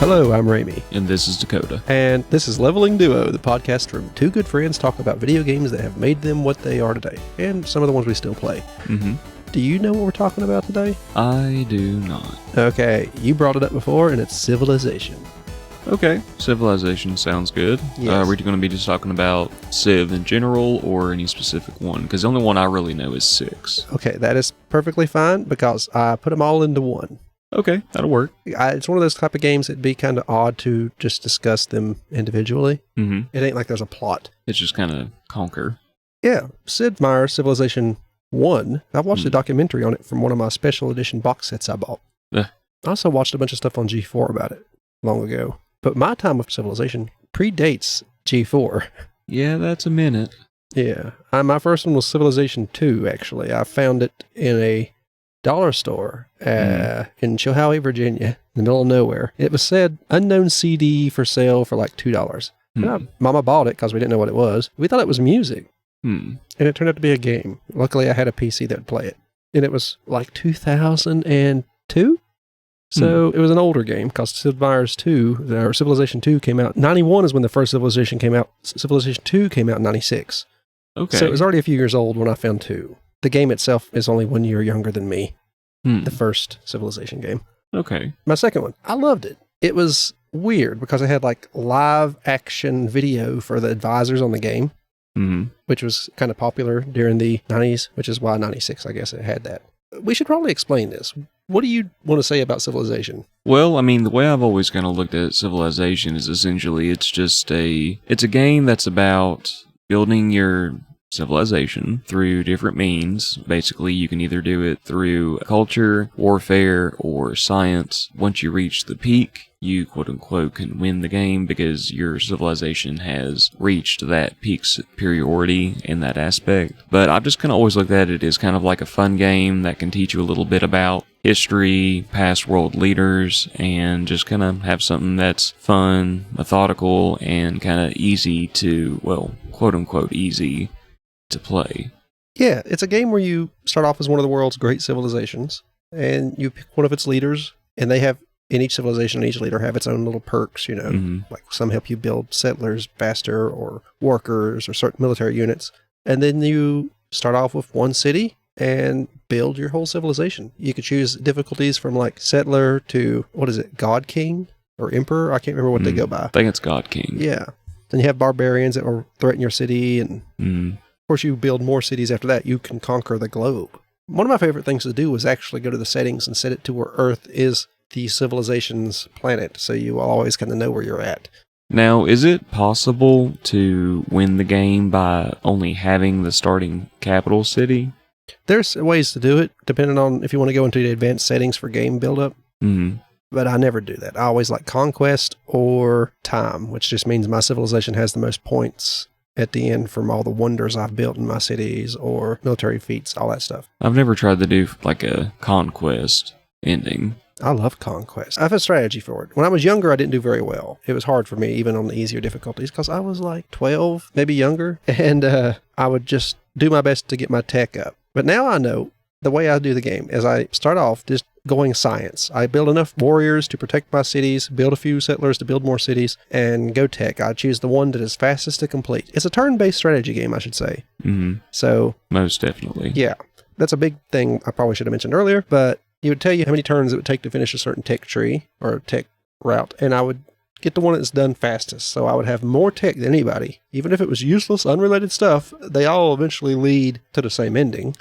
Hello, I'm Ramie. And this is Dakota. And this is Leveling Duo, the podcast where two good friends talk about video games that have made them what they are today, and some of the ones we still play. Mm-hmm. Do you know what we're talking about today? I do not. Okay, you brought it up before, and it's Civilization. Okay, Civilization sounds good. Yes. Are we going to be just talking about Civ in general, or any specific one? Because the only one I really know is 6. Okay, that is perfectly fine, because I put them all into one. Okay, that'll work. It's one of those type of games that'd be kind of odd to just discuss them individually. Mm-hmm. It ain't like there's a plot. It's just kind of conquer. Yeah, Sid Meirs' Civilization 1. I watched a documentary on it from one of my special edition box sets I bought. I also watched a bunch of stuff on G4 about it long ago. But my time with Civilization predates G4. Yeah, that's a minute. Yeah. My first one was Civilization 2, actually. I found it in a dollar store in Chilhowie, Virginia, in the middle of nowhere. It was said, unknown CD for sale for like $2. And Mama bought it because we didn't know what it was. We thought it was music. And it turned out to be a game. Luckily, I had a PC that would play it. And it was like 2002? So it was an older game because Sid Meirs 2, or Civilization 2 came out. 91 is when the first Civilization came out. Civilization 2 came out in 96. Okay. So it was already a few years old when I found 2. The game itself is only 1 year younger than me. The first Civilization game. Okay. My second one, I loved it. It was weird because it had like live action video for the advisors on the game, which was kind of popular during the 90s, which is why 96, I guess, it had that. We should probably explain this. What do you want to say about Civilization? Well, I mean, the way I've always kind of looked at Civilization is essentially it's a game that's about building your civilization through different means. Basically, you can either do it through culture, warfare, or science. Once you reach the peak, you quote-unquote can win the game because your civilization has reached that peak superiority in that aspect. But I've just kind of always looked at it as kind of like a fun game that can teach you a little bit about history, past world leaders, and just kind of have something that's fun, methodical, and kind of easy to, well, quote-unquote easy to play. Yeah, it's a game where you start off as one of the world's great civilizations, and you pick one of its leaders, and they have, in each civilization, each leader have its own little perks, you know, like some help you build settlers faster, or workers, or certain military units. And then you start off with one city and build your whole civilization. You could choose difficulties from like settler to, what is it, God King or Emperor? I can't remember what they go by. I think it's God King. Yeah. Then you have barbarians that will threaten your city, and of course you build more cities after that. You can conquer the globe. One of my favorite things to do was actually go to the settings and set it to where Earth is the civilization's planet, so you will always kind of know where you're at. Now, is it possible to win the game by only having the starting capital city? There's ways to do it, depending on if you want to go into the advanced settings for game buildup. But I never do that. I always like conquest or time, which just means my civilization has the most points at the end from all the wonders I've built in my cities or military feats, all that stuff. I've never tried to do like a conquest ending. I love conquest. I have a strategy for it. When I was younger, I didn't do very well. It was hard for me, even on the easier difficulties, because I was like 12, maybe younger, and I would just do my best to get my tech up. But now I know the way I do the game is I start off just going science. I build enough warriors to protect my cities, build a few settlers to build more cities, and go tech. I choose the one that is fastest to complete. It's a turn-based strategy game, I should say. So most definitely. Yeah, that's a big thing I probably should have mentioned earlier, but it would tell you how many turns it would take to finish a certain tech tree or tech route, and I would get the one that's done fastest. So I would have more tech than anybody. Even if it was useless, unrelated stuff, they all eventually lead to the same ending.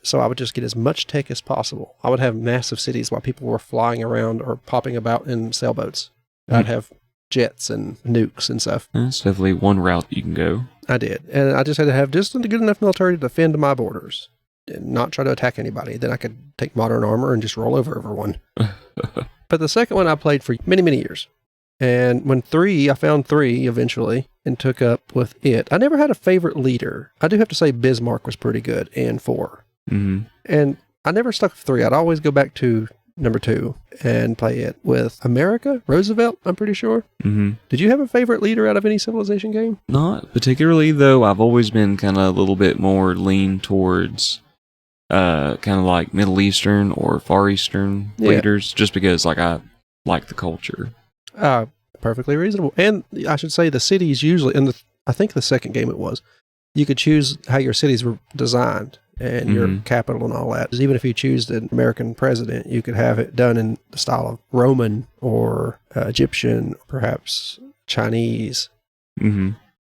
So I would just get as much tech as possible. I would have massive cities while people were flying around or popping about in sailboats. I'd have jets and nukes and stuff. That's definitely one route you can go. I did. And I just had to have just a good enough military to defend my borders and not try to attack anybody. Then I could take modern armor and just roll over everyone. But the second one I played for many, many years. And when I found 3 eventually and took up with it. I never had a favorite leader. I do have to say Bismarck was pretty good, and 4. And I never stuck with 3. I'd always go back to number 2 and play it with America, Roosevelt, I'm pretty sure. Did you have a favorite leader out of any Civilization game? Not particularly, though. I've always been kind of a little bit more lean towards kind of like Middle Eastern or Far Eastern leaders, just because like I like the culture. Perfectly reasonable. And I should say the cities usually, I think the second game it was, you could choose how your cities were designed and your capital and all that. Even if you choose an American president, you could have it done in the style of Roman or Egyptian, perhaps Chinese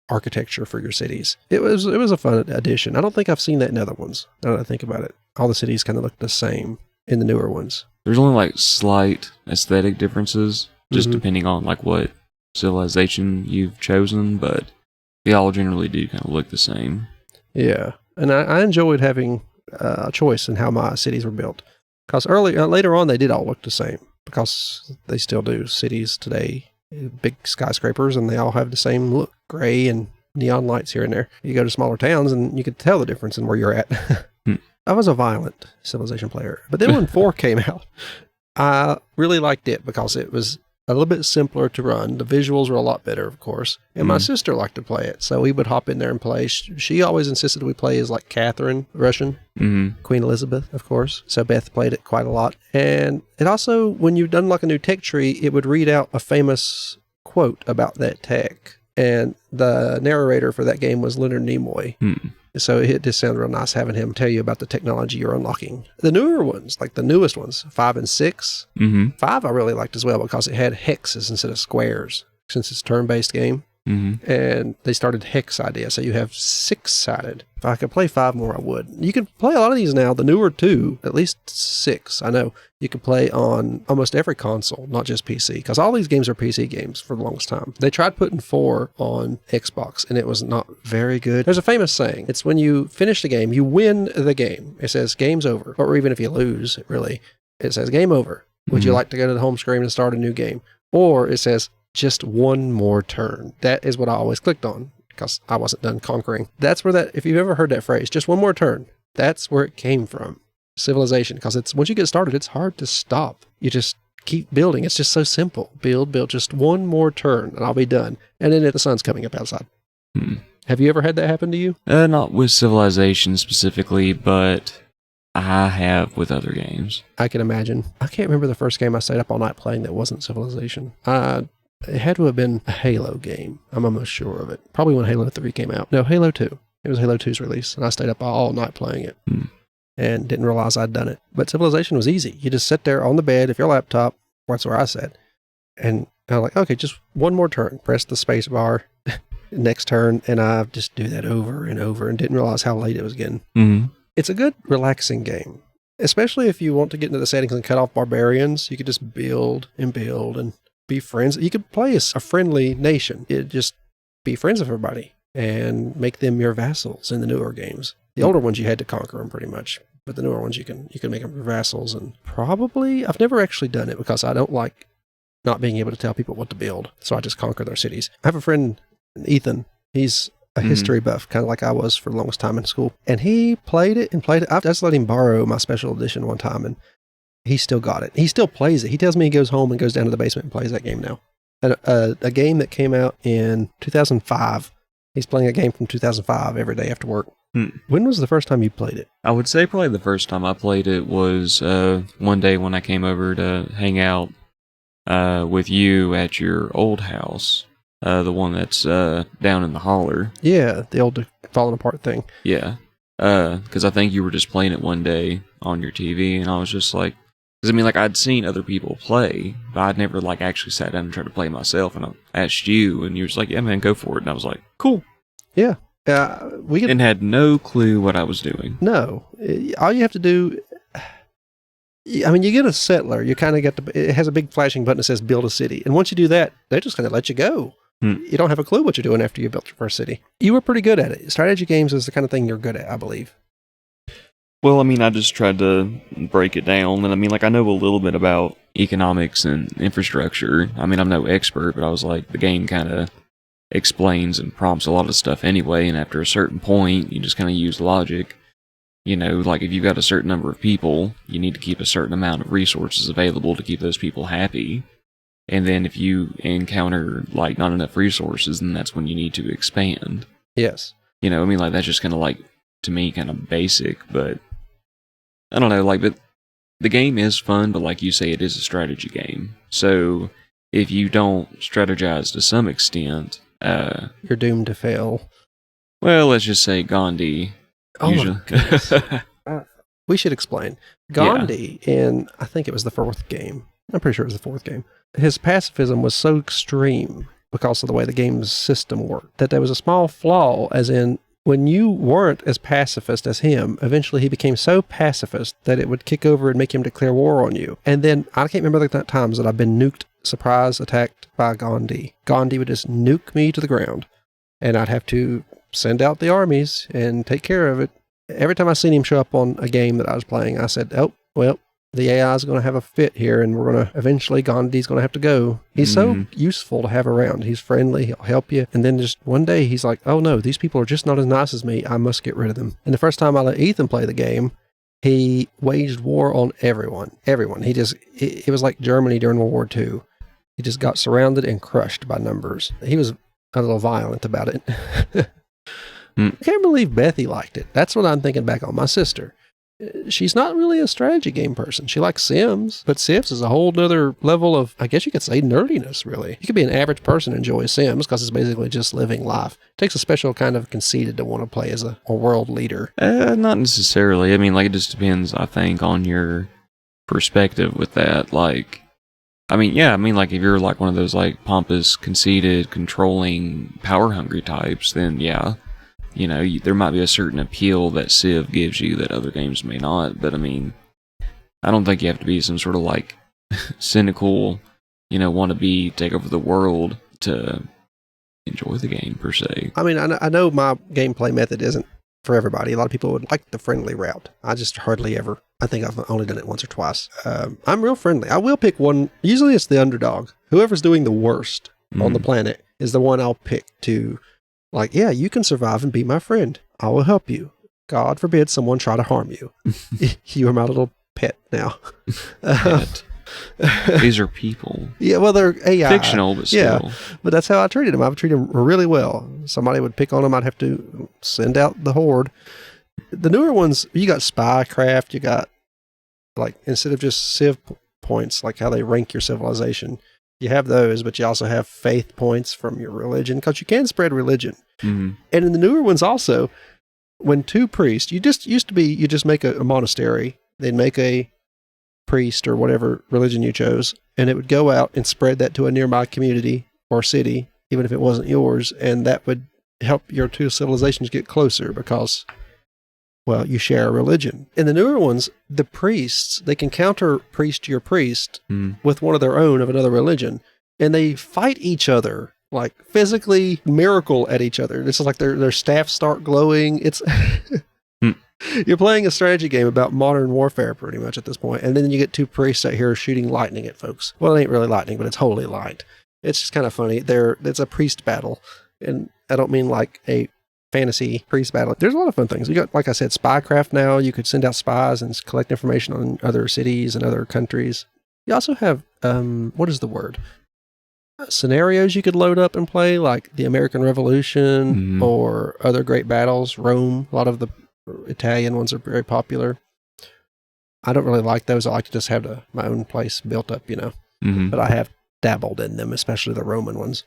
architecture for your cities. It was a fun addition. I don't think I've seen that in other ones. Now that I think about it, all the cities kind of look the same in the newer ones. There's only like slight aesthetic differences, just depending on like what civilization you've chosen, but they all generally do kind of look the same. Yeah, and I enjoyed having a choice in how my cities were built, because later on they did all look the same, because they still do cities today, big skyscrapers, and they all have the same look, gray and neon lights here and there. You go to smaller towns and you could tell the difference in where you're at. I was a violent Civilization player, but then when 4 came out, I really liked it because it was a little bit simpler to run. The visuals were a lot better, of course. And my sister liked to play it, so we would hop in there and play. She always insisted we play as like Catherine, Russian, Queen Elizabeth, of course. So Beth played it quite a lot. And it also, when you've done like a new tech tree, it would read out a famous quote about that tech. And the narrator for that game was Leonard Nimoy. So it just sounded real nice having him tell you about the technology you're unlocking. The newer ones, like the newest ones, 5 and 6. 5 I really liked as well because it had hexes instead of squares, since it's a turn-based game. And they started hex idea, so you have 6-sided. If I could play 5 more, I would. You can play a lot of these now, the newer 2, at least 6, I know. You can play on almost every console, not just PC, because all these games are PC games for the longest time. They tried putting 4 on Xbox, and it was not very good. There's a famous saying. It's when you finish the game, you win the game. It says, game's over. Or even if you lose, really, it says, game over. Would you like to go to the home screen and start a new game? Or it says, just one more turn. That is what I always clicked on because I wasn't done conquering. That's where if you've ever heard that phrase, just one more turn, that's where it came from. Civilization, because it's once you get started, it's hard to stop. You just keep building. It's just so simple. Build, just one more turn, and I'll be done. And then the sun's coming up outside. Have you ever had that happen to you? Not with Civilization specifically, but I have with other games. I can imagine. I can't remember the first game I stayed up all night playing that wasn't Civilization. It had to have been a Halo game. I'm almost sure of it. Probably when Halo 3 came out. No, Halo 2. It was Halo 2's release, and I stayed up all night playing it and didn't realize I'd done it. But Civilization was easy. You just sit there on the bed, if your laptop, that's where I sat, and I'm like, okay, just one more turn. Press the space bar, next turn, and I just do that over and over and didn't realize how late it was getting. It's a good, relaxing game, especially if you want to get into the settings and cut off barbarians. You could just build and be friends. You could play as a friendly nation. It just be friends with everybody and make them your vassals in the newer games. The older ones you had to conquer them pretty much, but the newer ones you can make them your vassals. And probably I've never actually done it because I don't like not being able to tell people what to build, so I just conquer their cities. I have a friend, Ethan. He's a history buff, kind of like I was for the longest time in school, and he played it. I just let him borrow my special edition one time, and he still got it. He still plays it. He tells me he goes home and goes down to the basement and plays that game now. A game that came out in 2005. He's playing a game from 2005 every day after work. When was the first time you played it? I would say probably the first time I played it was one day when I came over to hang out with you at your old house. The one that's down in the holler. Yeah, the old falling apart thing. Yeah. Because I think you were just playing it one day on your TV, and I was just like, because I mean, like, I'd seen other people play, but I'd never, like, actually sat down and tried to play myself, and I asked you, and you were just like, yeah, man, go for it, and I was like, cool. Yeah. And had no clue what I was doing. No. All you have to do, I mean, you get a settler, you kind of it has a big flashing button that says build a city, and once you do that, they just kind of let you go. You don't have a clue what you're doing after you built your first city. You were pretty good at it. Strategy games is the kind of thing you're good at, I believe. Well, I mean, I just tried to break it down, and I mean, like, I know a little bit about economics and infrastructure. I mean, I'm no expert, but I was like, the game kind of explains and prompts a lot of stuff anyway, and after a certain point, you just kind of use logic. You know, like, if you've got a certain number of people, you need to keep a certain amount of resources available to keep those people happy. And then if you encounter, like, not enough resources, then that's when you need to expand. Yes. You know, I mean, like, that's just kind of, like, to me, kind of basic, but I don't know, like, but the game is fun, but like you say, it is a strategy game. So if you don't strategize to some extent, you're doomed to fail. well, let's just say Gandhi. Oh usually. my goodness. We should explain. Gandhi, in I think it was the fourth game. I'm pretty sure it was the fourth game. His pacifism was so extreme because of the way the game's system worked that there was a small flaw, as in when you weren't as pacifist as him, eventually he became so pacifist that it would kick over and make him declare war on you. And then I can't remember the times that I've been nuked, surprise attacked by Gandhi. Gandhi would just nuke me to the ground, and I'd have to send out the armies and take care of it. Every time I seen him show up on a game that I was playing, I said, oh, well, the AI is going to have a fit here, and we're going to eventually Gandhi's going to have to go. He's so useful to have around. He's friendly. He'll help you. And then just one day he's like, oh no, these people are just not as nice as me. I must get rid of them. And the first time I let Ethan play the game, he waged war on everyone. Everyone. It was like Germany during World War II. He just got surrounded and crushed by numbers. He was a little violent about it. I can't believe Bethy liked it. That's what I'm thinking back on. My sister. She's not really a strategy game person. She likes Sims, but Sims is a whole nother level of, I guess you could say, nerdiness, really. You could be an average person and enjoy Sims because it's basically just living life. It takes a special kind of conceited to want to play as a world leader. Not necessarily. I mean, like, it just depends, I think, on your perspective with that. Like, I mean, yeah, I mean, like, if you're like one of those, like, pompous, conceited, controlling, power-hungry types, then yeah. You know, there might be a certain appeal that Civ gives you that other games may not, but I mean, I don't think you have to be some sort of like cynical, wannabe take over the world to enjoy the game per se. I mean, I know my gameplay method isn't for everybody. A lot of people would like the friendly route. I just hardly ever. I think I've only done it once or twice. I'm real friendly. I will pick one. Usually it's the underdog. Whoever's doing the worst on the planet is the one I'll pick to. Like, yeah, you can survive and be my friend. I will help you. God forbid someone try to harm you. You are my little pet now. Pet. These are people. Yeah, well, they're AI. Fictional, but still. Yeah, but that's how I treated them. I would treat them really well. Somebody would pick on them. I'd have to send out the horde. The newer ones, you got spycraft. You got, like, instead of just civ points, like how they rank your civilization, you have those, but you also have faith points from your religion, because you can spread religion. Mm-hmm. And in the newer ones also, when two priests, you just make a monastery, then make a priest or whatever religion you chose, and it would go out and spread that to a nearby community or city, even if it wasn't yours, and that would help your two civilizations get closer because, well, you share a religion. In the newer ones, the priests, they can counter priest your priest with one of their own of another religion, and they fight each other, like physically miracle at each other. This is like their staffs start glowing. It's you're playing a strategy game about modern warfare pretty much at this point, and then you get two priests out here shooting lightning at folks. Well, it ain't really lightning, but it's holy light. It's just kind of funny. It's a priest battle, and I don't mean like a fantasy priest battle. There's a lot of fun things. You got, like I said, spycraft now. You could send out spies and collect information on other cities and other countries. You also have, what is the word? Scenarios you could load up and play, like the American Revolution or other great battles. Rome, a lot of the Italian ones are very popular. I don't really like those. I like to just have my own place built up, But I have dabbled in them, especially the Roman ones.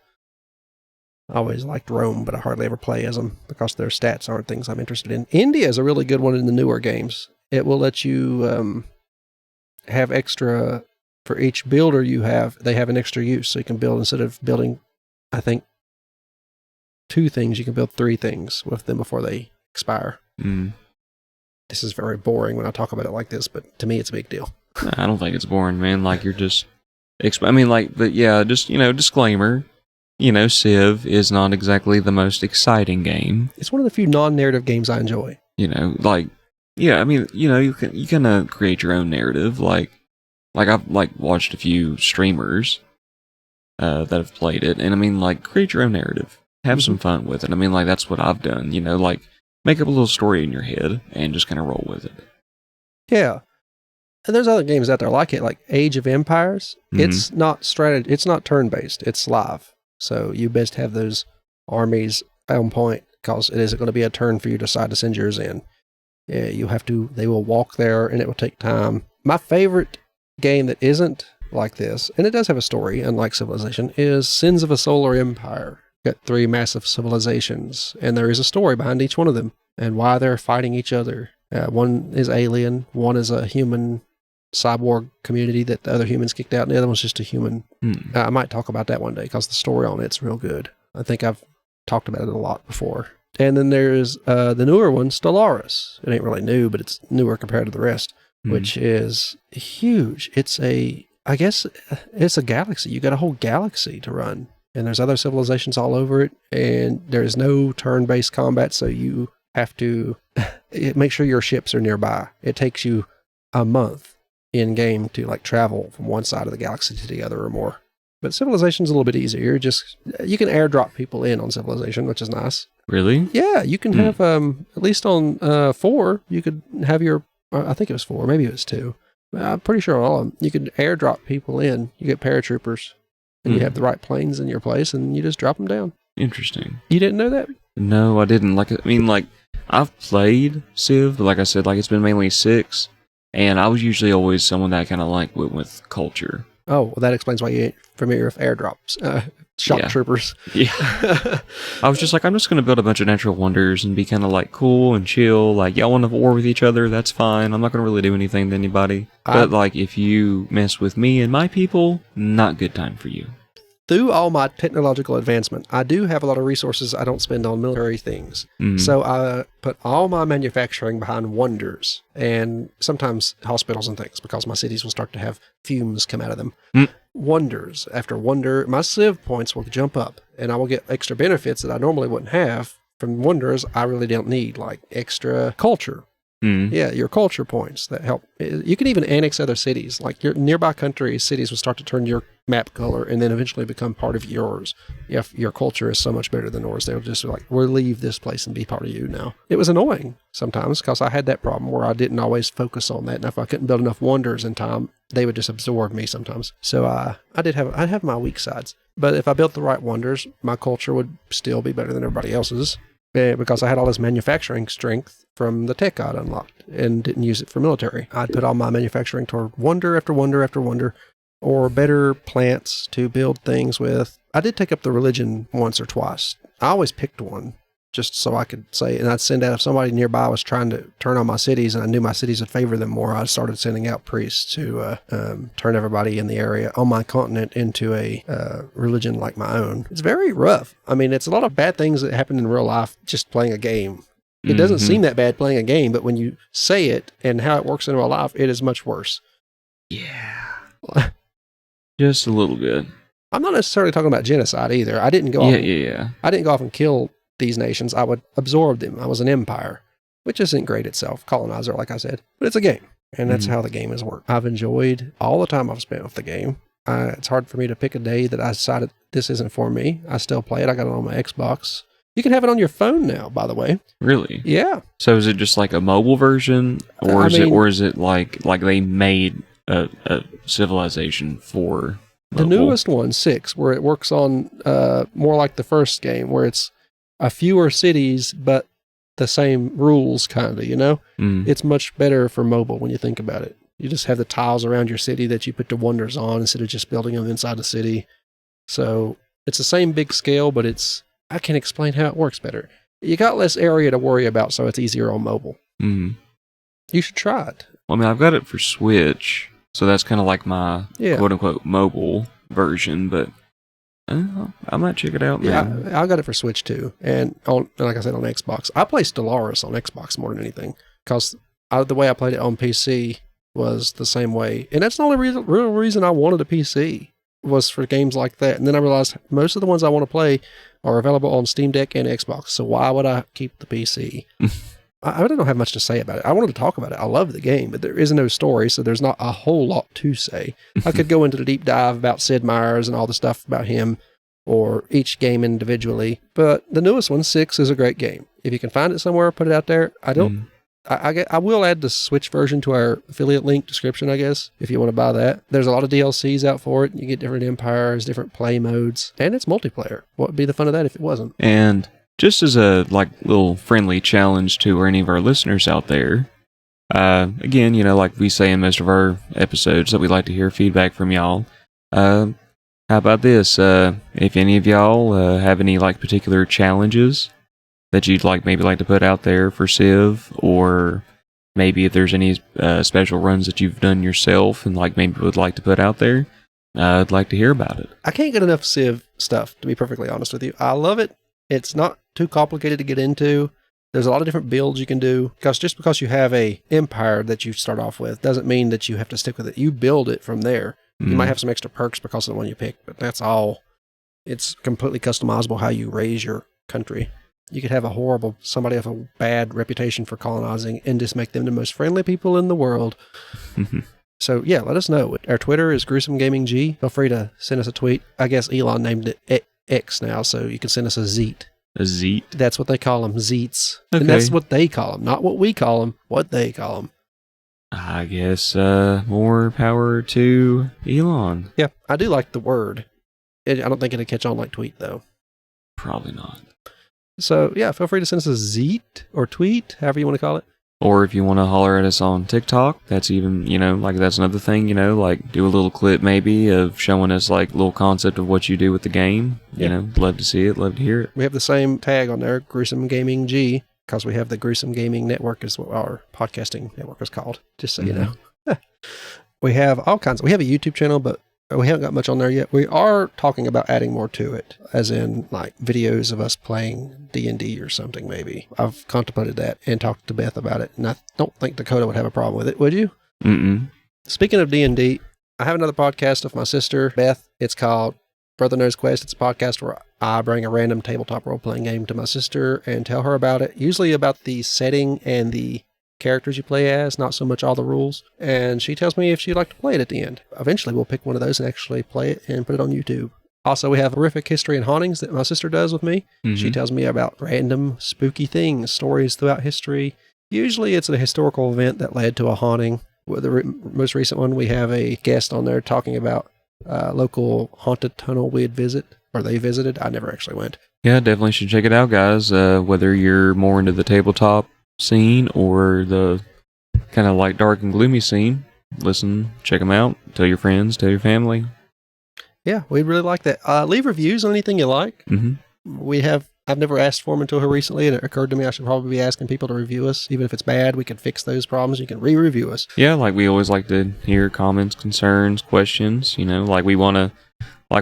I always liked Rome, but I hardly ever play as them because their stats aren't things I'm interested in. India is a really good one in the newer games. It will let you have extra, for each builder they have an extra use. So you can build, instead of building, I think, 2 things, you can build 3 things with them before they expire. This is very boring when I talk about it like this, but to me it's a big deal. I don't think it's boring, man. Like, you're just, but yeah, just, disclaimer. Civ is not exactly the most exciting game. It's one of the few non-narrative games I enjoy. You can create your own narrative. Like I've watched a few streamers that have played it, and create your own narrative. Have some fun with it. That's what I've done. Make up a little story in your head and just kind of roll with it. Yeah. And there's other games out there like it, like Age of Empires. It's not strategy. It's not turn-based. It's live. So you best have those armies on point, because it isn't going to be a turn for you to decide to send yours in. Yeah, they will walk there and it will take time. My favorite game that isn't like this, and it does have a story, unlike Civilization, is Sins of a Solar Empire. Got 3 massive civilizations, and there is a story behind each one of them and why they're fighting each other. One is alien, one is a human cyborg community that the other humans kicked out, and the other one's just a human. I might talk about that one day because the story on it's real good. I think I've talked about it a lot before. And then there's the newer one, Stellaris. It ain't really new, but it's newer compared to the rest, which is huge. I guess it's a galaxy. You got a whole galaxy to run. And there's other civilizations all over it, and there's no turn-based combat, so you have to make sure your ships are nearby. It takes you a month in-game to like travel from one side of the galaxy to the other or more. But Civilization's a little bit easier. You can airdrop people in on Civilization, which is nice. Really? Yeah, you can have, at least on 4, you could have your, I think it was 4, maybe it was 2. I'm pretty sure on all of them, you could airdrop people in. You get paratroopers. And you have the right planes in your place, and you just drop them down. Interesting. You didn't know that? No, I didn't. I've played Civ, but like I said, it's been mainly 6, and I was usually always someone that kind of went with culture. Oh, well, that explains why you ain't familiar with airdrops. Shock troopers. Yeah. I was just I'm just going to build a bunch of natural wonders and be kind of cool and chill. Y'all want to war with each other, that's fine. I'm not going to really do anything to anybody. But if you mess with me and my people, not good time for you. Through all my technological advancement, I do have a lot of resources I don't spend on military things. So I put all my manufacturing behind wonders and sometimes hospitals and things because my cities will start to have fumes come out of them. Wonders after wonder, my Civ points will jump up and I will get extra benefits that I normally wouldn't have from wonders I really don't need, like extra culture. Yeah, your culture points that help. You can even annex other cities. Like your nearby countries, cities will start to turn your map color and then eventually become part of yours. If your culture is so much better than yours, they'll just we'll leave this place and be part of you now. It was annoying sometimes because I had that problem where I didn't always focus on that. And if I couldn't build enough wonders in time, they would just absorb me sometimes. So I'd have my weak sides. But if I built the right wonders, my culture would still be better than everybody else's. Because I had all this manufacturing strength from the tech I'd unlocked and didn't use it for military. I'd put all my manufacturing toward wonder after wonder after wonder, or better plants to build things with. I did take up the religion once or twice. I always picked one just so I could say, and I'd send out if somebody nearby was trying to turn on my cities and I knew my cities would favor them more, I started sending out priests to turn everybody in the area on my continent into a religion like my own. It's very rough. I mean, it's a lot of bad things that happen in real life just playing a game. It doesn't seem that bad playing a game, but when you say it and how it works in real life, it is much worse. Yeah. Just a little bit. I'm not necessarily talking about genocide either. I didn't go off I didn't go off and kill these nations. I would absorb them. I was an empire, which isn't great itself, colonizer, like I said, but it's a game, and that's how the game has worked. I've enjoyed all the time I've spent with the game. It's hard for me to pick a day that I decided this isn't for me. I still play it. I got it on my Xbox. You can have it on your phone now, by the way. Really? Yeah. So is it just a mobile version, or is it like they made a Civilization for mobile? The newest one, 6, where it works on more like the first game, where it's a fewer cities, but the same rules, kind of, It's much better for mobile when you think about it. You just have the tiles around your city that you put the wonders on instead of just building them inside the city. So it's the same big scale, but I can't explain how it works better. You got less area to worry about, so it's easier on mobile. You should try it. Well, I mean, I've got it for Switch, so that's kind of like my quote-unquote mobile version, but I might check it out, man. Yeah, I got it for Switch too, and like I said, on Xbox. I play Stellaris on Xbox more than anything, because the way I played it on PC was the same way, and that's the only real reason I wanted a PC, was for games like that. And then I realized most of the ones I want to play are available on Steam Deck and Xbox, so why would I keep the PC? I don't have much to say about it. I wanted to talk about it. I love the game, but there is no story, so there's not a whole lot to say. I could go into the deep dive about Sid Meirs and all the stuff about him, or each game individually. But the newest one, 6, is a great game. If you can find it somewhere, put it out there. I will add the Switch version to our affiliate link description, I guess, if you want to buy that. There's a lot of DLCs out for it. You get different empires, different play modes, and it's multiplayer. What would be the fun of that if it wasn't? And just as a little friendly challenge to any of our listeners out there, Again, like we say in most of our episodes, that we like to hear feedback from y'all. How about this? If any of y'all have any like particular challenges that you'd maybe like to put out there for Civ, or maybe if there's any special runs that you've done yourself and maybe would like to put out there, I'd like to hear about it. I can't get enough Civ stuff, to be perfectly honest with you. I love it. It's not too complicated to get into. There's a lot of different builds you can do, because just because you have a empire that you start off with doesn't mean that you have to stick with it. You build it from there. You might have some extra perks because of the one you pick, but that's all. It's completely customizable how you raise your country. You could have somebody with a bad reputation for colonizing and just make them the most friendly people in the world. So yeah, let us know. Our Twitter is Gruesome Gaming G. Feel free to send us a tweet. I guess Elon named it X now, so you can send us a Zeet. A Zeet? That's what they call them, Zeets. Okay. And that's what they call them, not what we call them, what they call them. I guess more power to Elon. Yeah, I do like the word. I don't think it'd catch on like tweet, though. Probably not. So yeah, feel free to send us a Zeet or tweet, however you want to call it. Or if you want to holler at us on TikTok, that's even, that's another thing, do a little clip maybe of showing us little concept of what you do with the game. Love to see it, love to hear it. We have the same tag on there, Gruesome Gaming G, because we have the Gruesome Gaming Network is what our podcasting network is called, just so you know. We have all kinds. We have a YouTube channel, but we haven't got much on there yet. We are talking about adding more to it, as in videos of us playing D&D or something maybe. I've contemplated that and talked to Beth about it, and I don't think Dakota would have a problem with it, would you? Mm-mm. Speaking of D&D, I have another podcast with my sister, Beth. It's called Brother Knows Quest. It's a podcast where I bring a random tabletop role-playing game to my sister and tell her about it, usually about the setting and the characters you play as, not so much all the rules. And she tells me if she'd like to play it at the end. Eventually, we'll pick one of those and actually play it and put it on YouTube. Also, we have Horrific History and Hauntings that my sister does with me. Mm-hmm. She tells me about random spooky things, stories throughout history. Usually, it's a historical event that led to a haunting. With the most recent one, we have a guest on there talking about local haunted tunnel we'd visit, or they visited. I never actually went. Yeah, definitely should check it out, guys. Whether you're more into the tabletop scene or the kind of dark and gloomy scene, listen, check them out. Tell your friends, tell your family. Yeah, we'd really like that. Leave reviews on anything you like. Mm-hmm. I've never asked for them until here recently, and it occurred to me I should probably be asking people to review us. Even if it's bad, we can fix those problems. You can re-review us. Yeah, we always like to hear comments, concerns, questions. We want to,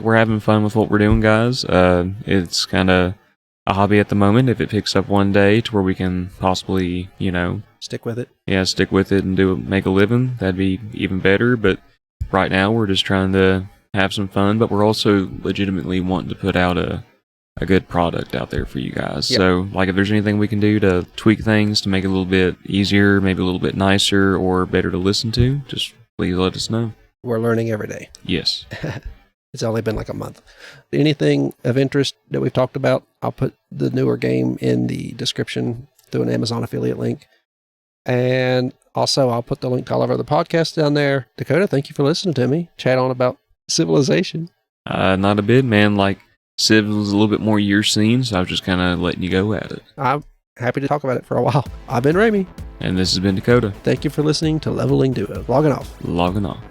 we're having fun with what we're doing, guys. It's kind of a hobby at the moment. If it picks up one day to where we can possibly, stick with it. Yeah, stick with it and make a living, that'd be even better. But right now, we're just trying to have some fun, but we're also legitimately wanting to put out a good product out there for you guys. Yep. So, if there's anything we can do to tweak things to make it a little bit easier, maybe a little bit nicer or better to listen to, just please let us know. We're learning every day. Yes. It's only been a month. Anything of interest that we've talked about, I'll put the newer game in the description through an Amazon affiliate link. And also, I'll put the link to all of our other podcasts down there. Dakota, thank you for listening to me chat on about civilization. Not a bit, man. Civ was a little bit more your scene, so I was just kind of letting you go at it. I'm happy to talk about it for a while. I've been Ramie. And this has been Dakota. Thank you for listening to Leveling Duo. Logging off. Logging off.